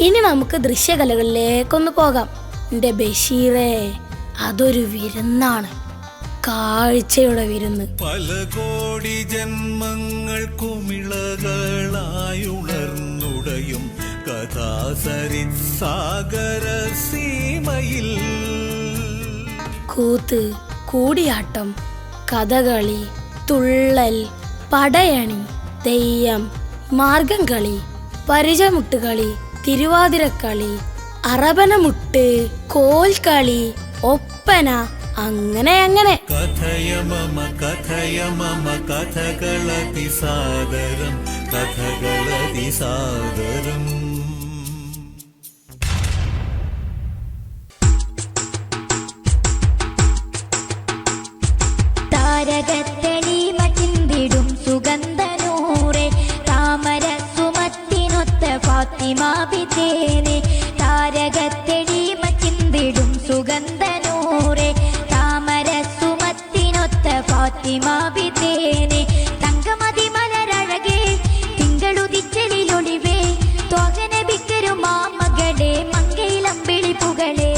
ഇനി നമുക്ക് ദൃശ്യകലകളിലേക്കൊന്ന് പോകാം. എൻ്റെ ബഷീറേ, അതൊരു വിരുന്നാണ്, കാഴ്ചയുടെ വിരുന്ന്. പല കോടി ജന്മങ്ങൾ കുമിളകളായുണർന്നുടയും കഥാസരിസാഗര സീമയിൽ കൂത്ത്, കൂടിയാട്ടം, കഥകളി, തുള്ളൽ, പടയണി, തെയ്യം, മാർഗംകളി, പരിചമുട്ടുകളി, തിരുവാതിരക്കളി, അറബനമുട്ട്, കോൽക്കളി, ഒപ്പന, അങ്ങനെ അങ്ങനെ. കഥയമമ കഥയമമ കഥകളതിസാദരം കഥകളതിസാദരം. താരകത്തെളിമ ചിന്തിടും സുഗന്ധനൂറെ താമര സുമത്തിനൊത്ത ഫാത്തിമ ബിതേനെ. താരകത്തെളിമ ചിന്തിടും സുഗന്ധനൂറെ താമര സുമത്തിനൊത്ത ഫാത്തിമ ബിതേനെ. തങ്കമതി മലരഴകേ തിങ്കളുദിച്ചലിലൊളിവേ ത്വകന ബിക്കരും മാമകളെ മങ്കയിലമ്പിളി പുകളെ.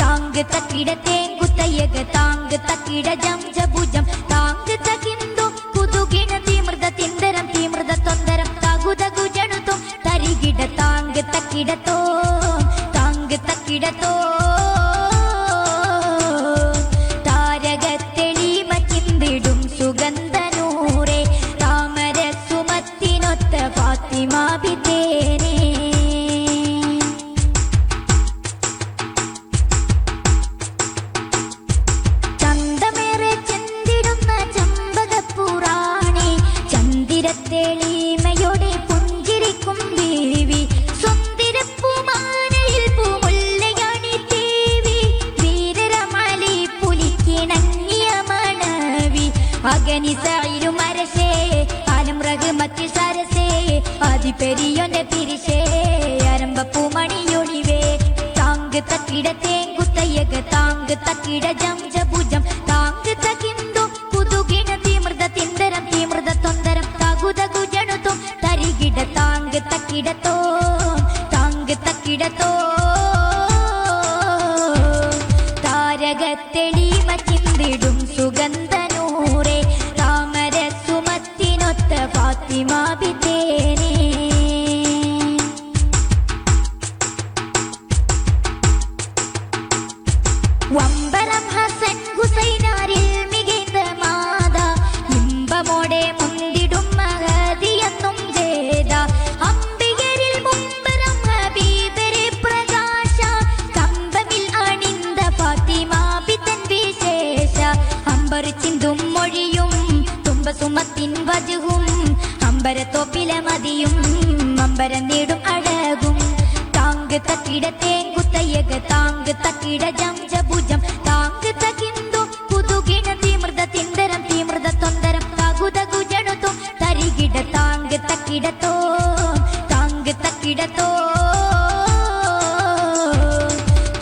താങ്ക് തക്കിട തേങ്കുത്തയ്യക താങ്ക് തക്കിട ജംജഭുജം താങ്ക് തകിന്തു കുതുകിണ തീമൃത തിന്തരം തീമൃത തൊന്തരം തകുതകു ജണുതും തരികിട താങ്ക് തക്കിടത്തോ താങ്ക് തക്കിടത്തോ. താരകത്തെളിമ ചിന്തിടും സുഗന്ധനൂറെ താമര സുമത്തിനൊത്ത ഫാത്തിമ ബിതേനെ. ചന്തമേറെ ചെന്തിടുന്ന ചമ്പകപ്പുറാണി ചന്ദിരത്തെളിമയോടെ പുഞ്ചിരിക്കും ബീവി. സുന്ദരപ്പൂമാനയിൽ പൂമുല്ലയാണി ദേവി. വീരരമാലി പുലിക്കിണങ്ങിയ മണവി. അഗനിസായിലും അരശേ ആലും റഹ്മത്തിൽ സരസേ ആദിപെരിയൊന്റെ പിരിശേ അരമ്പപ്പൂമണിയൊളിവേ. താങ്ക് തക്കിട തേങ്കുത്തയ്യക താങ്ക് തക്കിട ജംജഭുജം താങ്ക് തകിന്തു കുതുകിണ തീമൃത തിന്തരം തീമൃത തൊന്തരം തകുതകു ജണുതും തരികിട താങ്ക് തക്കിടത്തോ താങ്ക് തക്കിടത്തോ. താരകത്തെളിമ ചിന്തിടും സുഗന്ധനൂറെ താമര സുമത്തിനൊത്ത ഫാത്തിമ ബിതേനെ. വമ്പരം ഹസൻ ഹുസൈനാരിൽ മികந்த മാതാ ഇമ്പമോടെ മുന്തിടും മഹദിയെന്നും ജേദ. അംബികരിൽ മുമ്പരം ഹബീബരെ പ്രകാശ കമ്പമിൽ അണിந்த ഫാത്തിമ ബിതൻ വിശേഷ. അമ്പർ ചിന്തും മൊഴിയും തുമ്പ സുമത്തിൻ വജുഹും അമ്പരത്തോപ്പില മതിയും അമ്പരം നേടും അഴകും. താങ്ക് തക്കിട തേങ്കുത്തയ്യക താങ്ക് തക്കിട ജംജഭുജം താങ്ക് തകിന്തു കുതുകിണ തീമൃത തിന്തരം തീമൃത തൊന്തരം തകുതകു ജണുതും തരികിട താങ്ക് തക്കിടത്തോ താങ്ക് തക്കിടത്തോ.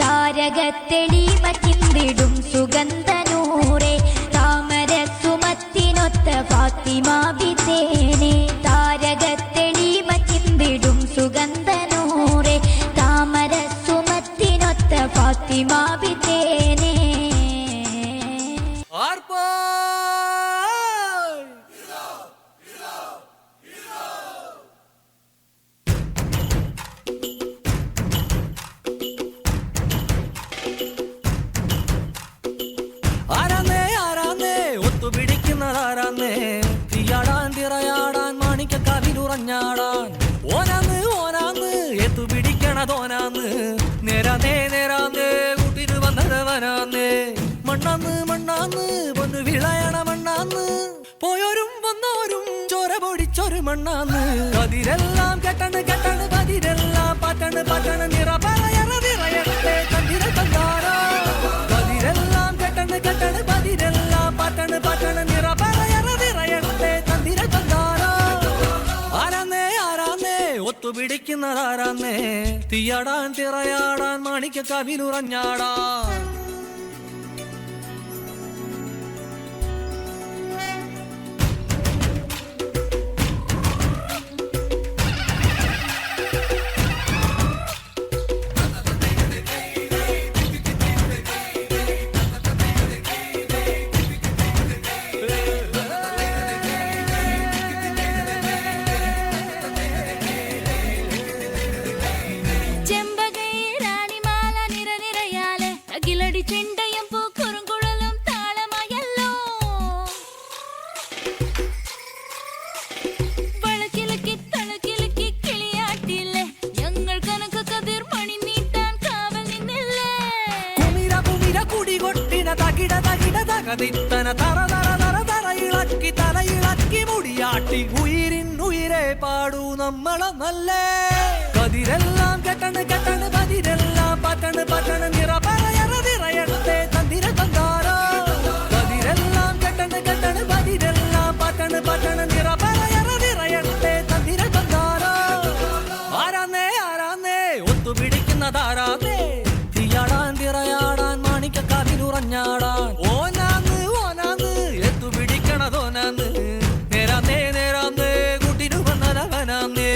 താരകത്തെളിമ ചിന്തിടും സുഗന്ധനൂറെ താമര സുമത്തിനൊത്ത ഫാത്തിമ ബിതേനെ. താരകത്തെളിമ ചിന്തിടും സുഗന്ധനൂറെ താമര സുമത്തിനൊത്ത ഫാത്തിമ ബിതേനെ. ആരാന്നേ ആരാന്നേ ഒത്തുപിടിക്കുന്നതാരാന്നേ തീയാടാൻ തിറയാടാൻ മാണിക്ക കവിലുറഞ്ഞാടാൻ. ഓനാന്ന് ഓനാന്ന് എത്തുപിടിക്കണതോനാന്ന് നേരാന്നേ നേരാന്നേ കൂട്ടിന് വന്നതവനാന്നേ. മണ്ണാന്ന് മണ്ണാന്ന് പൊന്നു വിളയണ മണ്ണാന്ന് പോയോരും വന്നോരും ചോര പൊടിച്ചൊരു മണ്ണാന്ന്. കതിരെല്ലാം കെട്ടണ് കെട്ടണ് പതിരെല്ലാം പാറ്റണ് പാറ്റണ് നിറ പറയറ നിറയട്ടെ തന്തിര തന്താരോ. കതിരെല്ലാം കെട്ടണ് കെട്ടണ് പതിരെല്ലാം പാറ്റണ് പാറ്റണ് നിറ പറയറ നിറയട്ടെ തന്തിര തന്താരോ. ആരാന്നേ ആരാന്നേ ഒത്തുപിടിക്കുന്നതാരാന്നേ തീയാടാൻ തിറയാടാൻ മാണിക്ക കവിലുറഞ്ഞാടാൻ. തകതിത്തന തറ തറ തറ തറയിളക്കി തലയിളക്കി മുടിയാട്ടി ഉയിരിനുയിരെ പാടൂ നമ്മളൊന്നല്ലേ കതിരെല്ലാം കെട്ടണ് കെട്ടണ് പതിരെല്ലാം പറ്റണ് പറ്റണ് നിറ പറയറതിറയട്ടെ തന്തിര തന്താരോ കതിരെല്ലാം കെട്ടണ് കെട്ടണ് പതിരെല്ലാം പറ്റണ് പറ്റണ് നിറ പറയറതിറയട്ടെ തന്തിര തന്താരോ ആരാന്നേ ആരാന്നേ ഒത്തുപിടിക്കുന്നതാരാന്നേ തീയാടാൻ തിറയാടാൻ മാണിക്കക്കാവിലുറഞ്ഞാടാൻ ഓനാന്ന് ഓനാന്ന് എത്തുപിടിക്കണതോനാന്ന് നേരാന്നേ നേരാന്നേ കൂട്ടിനു വന്നലവനാന്നേ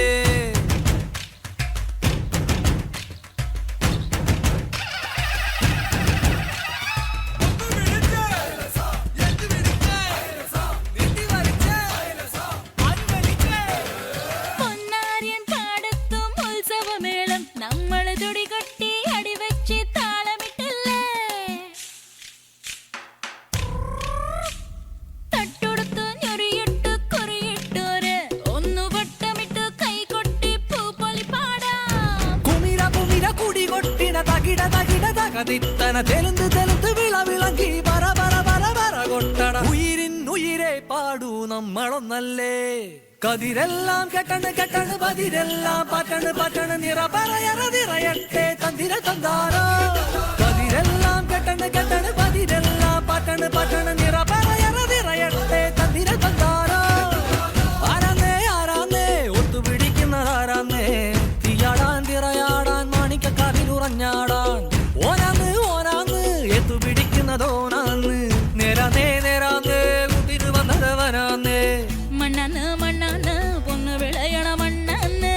പൊന്നാരിയൻ പാടത്തും ഉത്സവമേളം നമ്മള് തുടികൊട്ടി അടിവെച്ച് താളമിട്ടില്ലേ തട്ടുടുത്തു ഞൊറിയിട്ടു കുറിയിട്ടോര് ഒന്നു വട്ടമിട്ടു കൈകൊട്ടി പൂപ്പൊലി പാടാം കുമിര കുമിര കുടി കൊട്ടിന തകിട തകിട തകതിത്തന തെലുന്ത് തെലുന്ത് വിള വിളങ്ങി പറ പറ പറ പറ കൊട്ടട ഉയിരിനുയിരെ പാടൂ നമ്മളൊന്നല്ലേ കതിരെല്ലാം കെട്ടണ് കെട്ടണ് പതിരെല്ലാം പറ്റണ് പറ്റണ് നിറ പറയറതിറയട്ടെ തന്തിര തന്താരോ കതിരെല്ലാം കെട്ടണ് കെട്ടണ് പതിരെല്ലാം പറ്റണ് പറ്റണ് നിറ പറയറതിറയട്ടെ തന്തിര തന്താരോ ആരാന്നേ ആരാന്നേ ഒത്തുപിടിക്കുന്നതാരാന്നേ തീയാടാൻ തിറയാടാൻ മാണിക്കക്കാവിലുറഞ്ഞാടാൻ ഓനാന്ന് ഓനാന്ന് എത്തുപിടിക്കുന്നതോനാന്ന് നേരാന്നേ നേരാന്നേ കുട്ടിന് വന്നതവനാന്നേ മണ്ണാന്ന് മണ്ണാന്ന് പൊന്ന് വിളയണ മണ്ണാന്ന്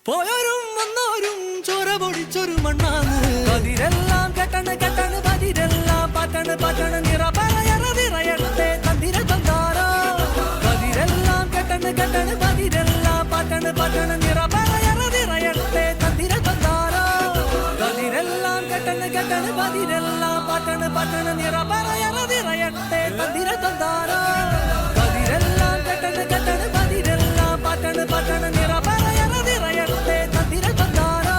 പോയോരും വന്നോരും ചോര പൊടിച്ചൊരു മണ്ണാന്ന് പതിരെല്ലാം കെട്ടണ് കെട്ടണ് പതിരെല്ലാം പറ്റണ് പറ്റണ് നിറ പറയറതിറയട്ടെ തന്തിര തന്താരോ പതിരെല്ലാം കെട്ടണ് കെട്ടണ് പതിരെല്ലാം പറ്റണ് പറ്റണ് നിറ പറയറതിറയട്ടെ തന്തിര തന്താരോ പതിരെല്ലാം കെട്ടണ് കെട്ടണ് പതിരെല്ലാം പറ്റണ് പറ്റണ് നിറ പറയറതിറയട്ടെ തന്തിര തന്താരോ പതിരെല്ലാം കെട്ടണ് കെട്ടണ് പതിരെല്ലാം പറ്റണ് പറ്റണ് നിറ പറയറതിറയട്ടെ തന്തിര തന്താരോ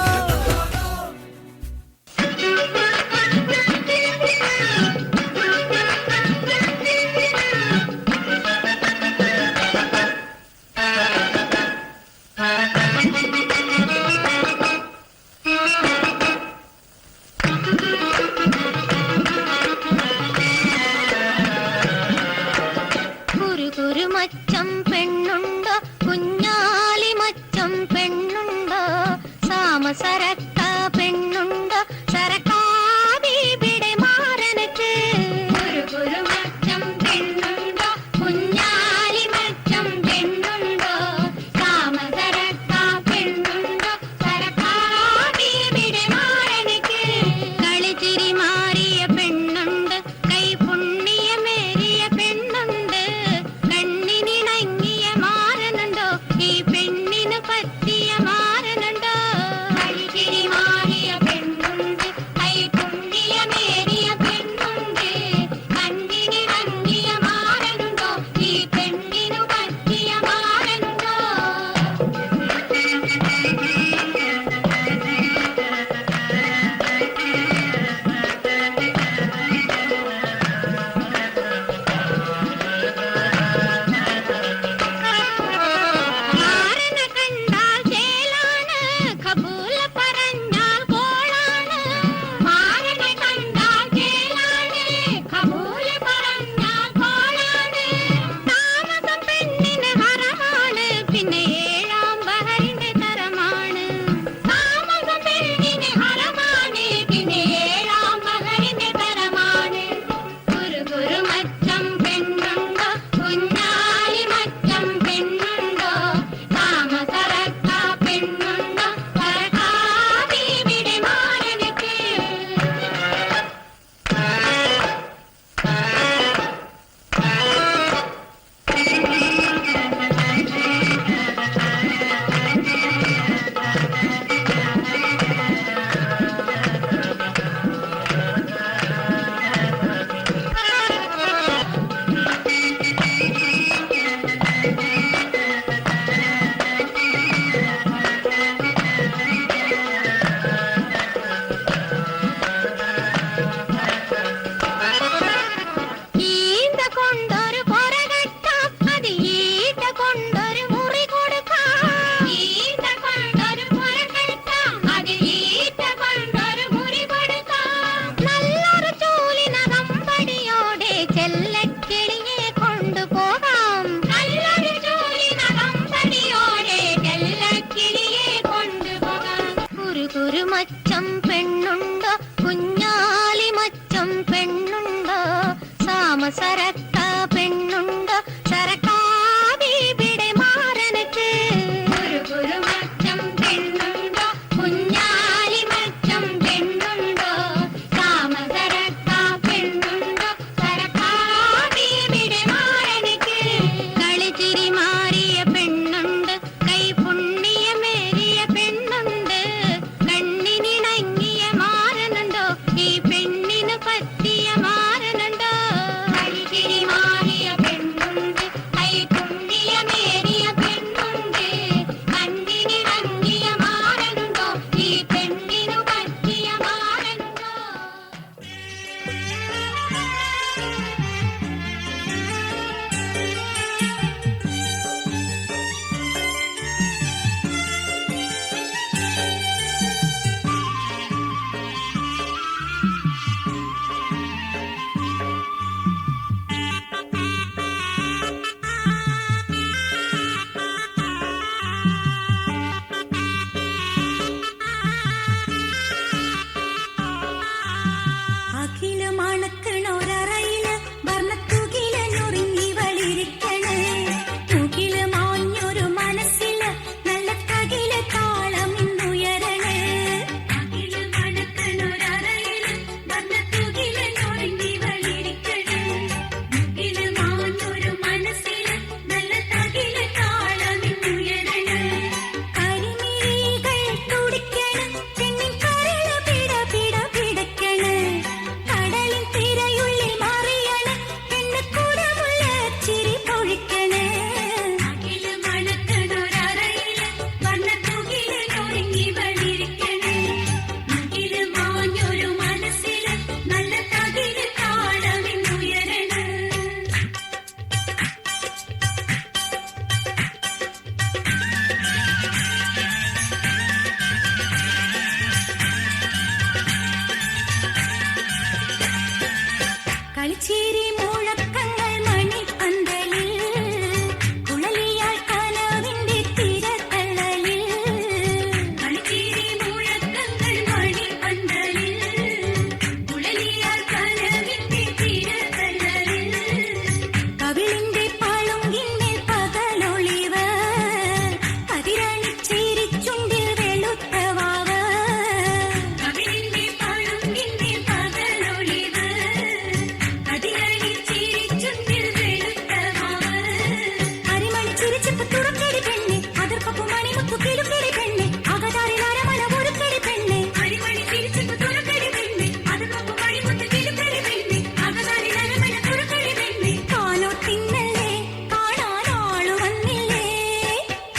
മുത്തു കിലുക്കിടി പെണ്ണെ അകതാരിൽ അരമല ഒരുക്കടി പെണ്ണെ അരിമണി തിരിച്ചിട്ട് തുറക്കടി പെണ്ണെ അത് നോക്കു മണിമുത്ത് കിലുക്കടി പെണ്ണെ അകതാരിൽ അരമല തുറക്കടി പെണ്ണെ കാലോ തിന്നല്ലേ കാണാൻ ആളു വന്നില്ലേ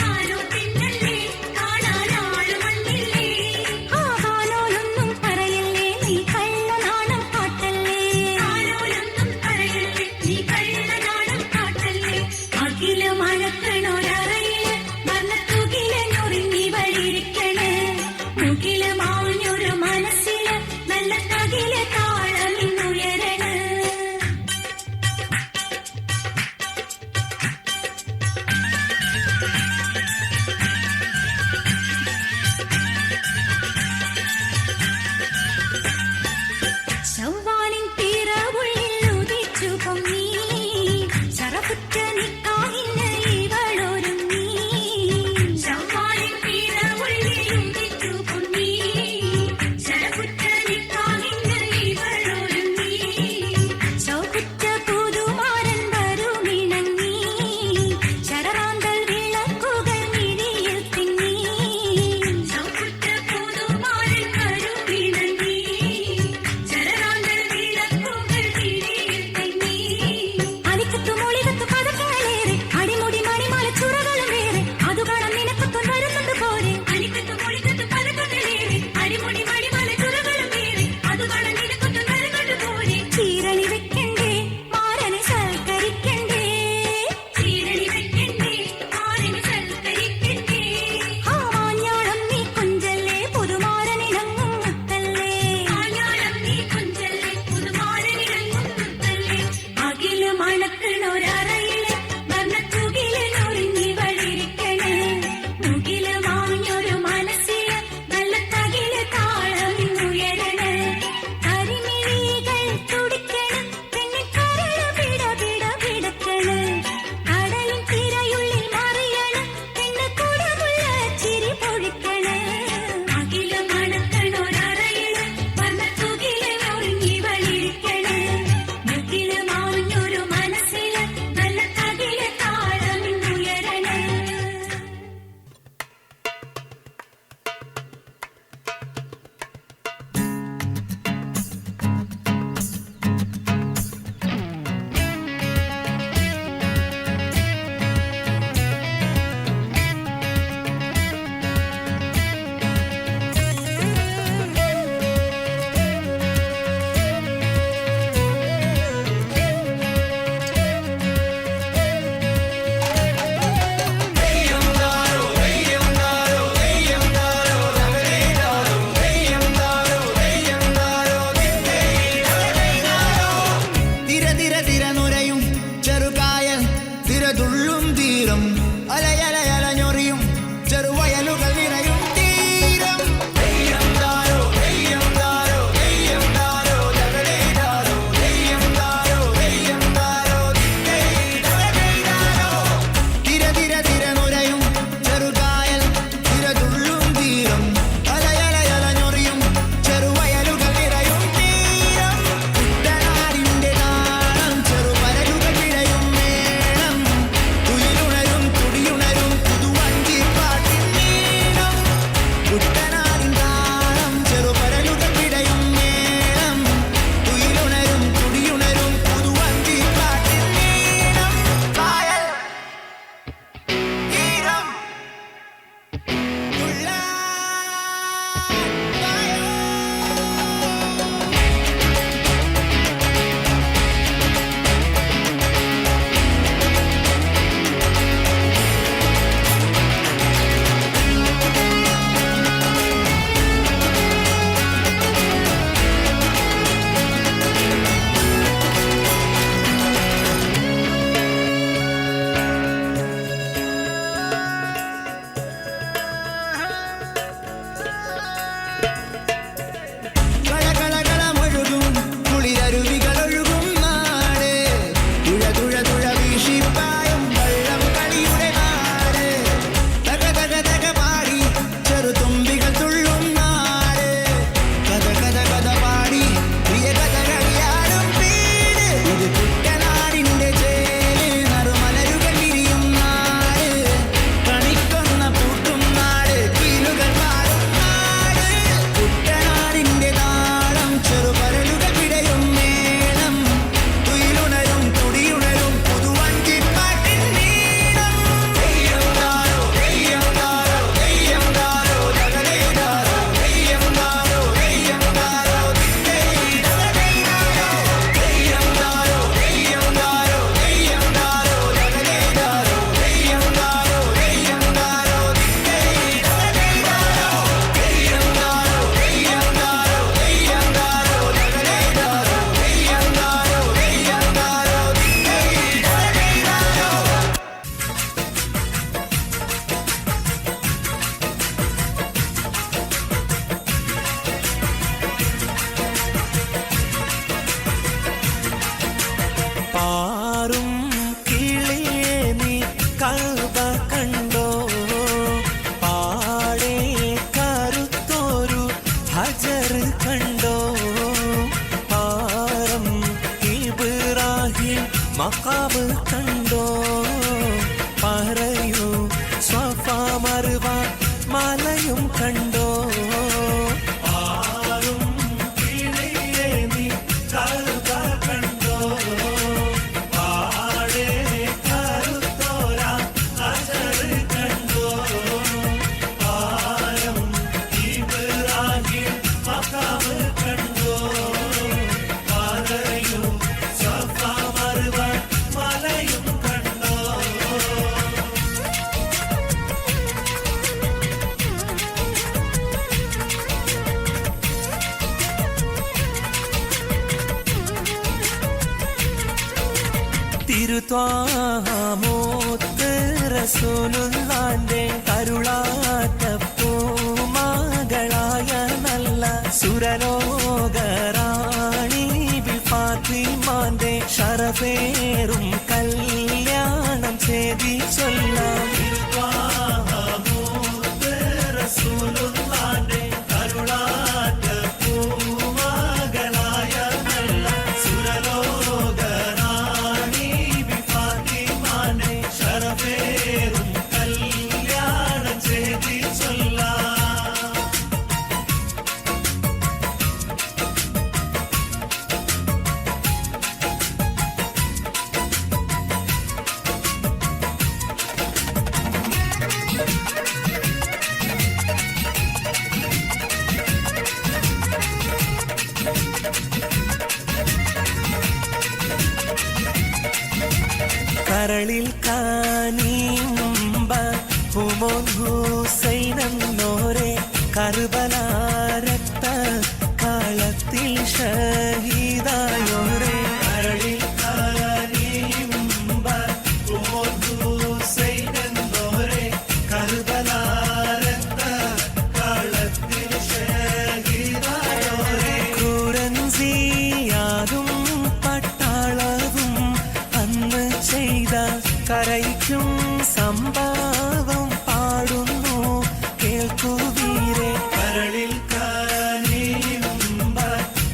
കാലോ തിന്നല്ലേ കാണാൻ ആളു വന്നില്ലേ ആ കാലോലൊന്നും പറയല്ലേ നീ കള്ളനാണം കാട്ടല്ലേ കാലോലൊന്നും പറയല്ലേ നീ കള്ളനാണം കാട്ടല്ലേ അഖില മഴക്കണോരറയില് വന്നത്തുകില ഞൊറിഞ്ഞി வருவான் மலையும் கண்டோ ആരും കീഴേ നീ കറുക കണ്ടോ ആടേ കറുത്തോര അജറ് കണ്ടോ ആരം ഇബ്രാഹിം മഖാമ് കണ്ടോ പാറയും സഫ മർവ മലയും കണ്ടോ തിരുത്വാമോത്ത് റസൂലുള്ളാന്റെ കരുളാറ്റ പൂമകളായ നല്ല സുരലോകറാണി ഫാത്തിമാന്റെ ശരഫേറും കല്യാണം ചെയ്തി ചൊല്ലാം തിരുത്വാമോത്ത് റസൂലുള്ളാന്റെ കരുളാറ്റ പൂമകളായ നല്ല സുരലോകറാണി ഫാത്തിമാനെ ശരഫേറും കല്യാണം ചെയ്തി ചൊല്ലാം കരളിൽ കാനീമ്പ ഹുമോൻ ഹുസൈനെന്നോരെ കർബലാരക്ത കാളത്തിൽ ഷഹീദായോരെ കരളിൽ കാനീമ്പ ഹുമോൻ ഹുസൈനെന്നോരെ കർബലാരക്ത കാളത്തിൽ ഷഹീദായോരെ കുരൻസിയാതും പട്ടാളവും അന്ന് ചെയ്ത കരയ്ക്കും സംഭവം പാടുന്നു കേൾക്കുവീരെ കരളിൽ കാനീമ്പ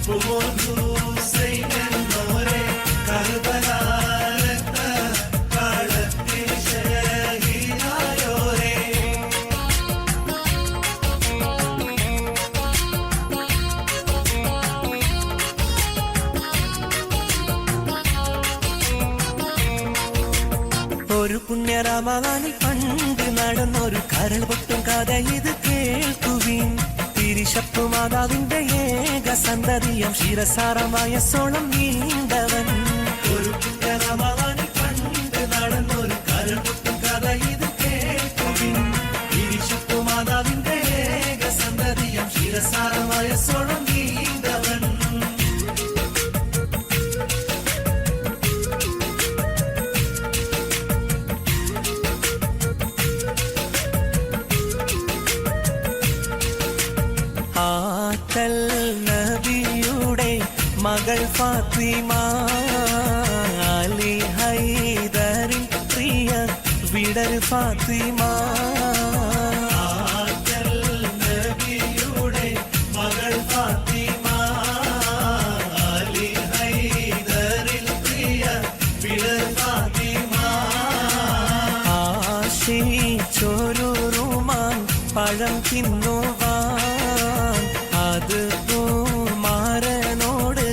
ഹുമോൻ ഹുസൈനെന്നോരെ കർബലാരക്ത കാളത്തിൽ ഷഹീദായോരെ ഒരു പുണ്യ റമദാനിൽ പണ്ട് നടന്നൊരു കരൾ പൊട്ടും കഥ ഇത് കേൾക്കുവിൻ തിരിശപ്പു മാതാവിന്റെ ഏക സന്തതിയം ശിരസാരം വയസ്സോളം നീണ്ടവൻ ഒരു പുണ്യ റമദാനിൽ പണ്ട് നടന്നൊരു കരൾപൊട്ടും കഥ ഇത് കേൾക്കുവിൻ തിരിശപ്പു മാതാവിന്റെ ഏക സന്തതിയം ശിരസാരം വയസ്സോളം നീണ്ടവൻ ആറ്റൽ നബിയുടെ മകൾ ഫാത്തിമ അലി ഹൈദരിൻ പ്രിയ വിടർ ഫാത്തിമ ആറ്റൽ നബിയുടെ മകൾ ഫാത്തിമ അലി ഹൈദരിൽ പ്രിയ വിടർ ഫാത്തിമ ആശിച്ചൊരു റുമാൻ പഴം തിന്നുവാൻ അത് പൂമാരനോട്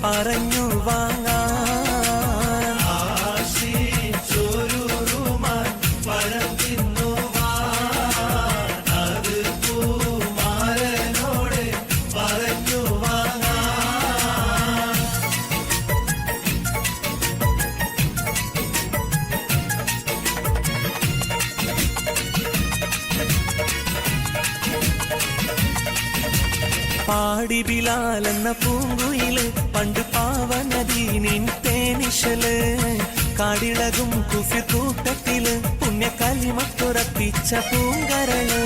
പറഞ്ഞു വാങ്ങാൻ ആശിച്ചൊരു റുമാൻ പഴം തിന്നുവാൻ അത് പൂമാരനോട് പറഞ്ഞു വാങ്ങാൻ പാടി ബിലാൽ എന്ന പൂങ്കുയില് പണ്ട് പാവനദീനിൻ തേനിശല് കാടിളകും കുഫിർ കൂട്ടത്തില് പുണ്യ കലിമത്തുറപ്പിച്ച പൂങ്കരള്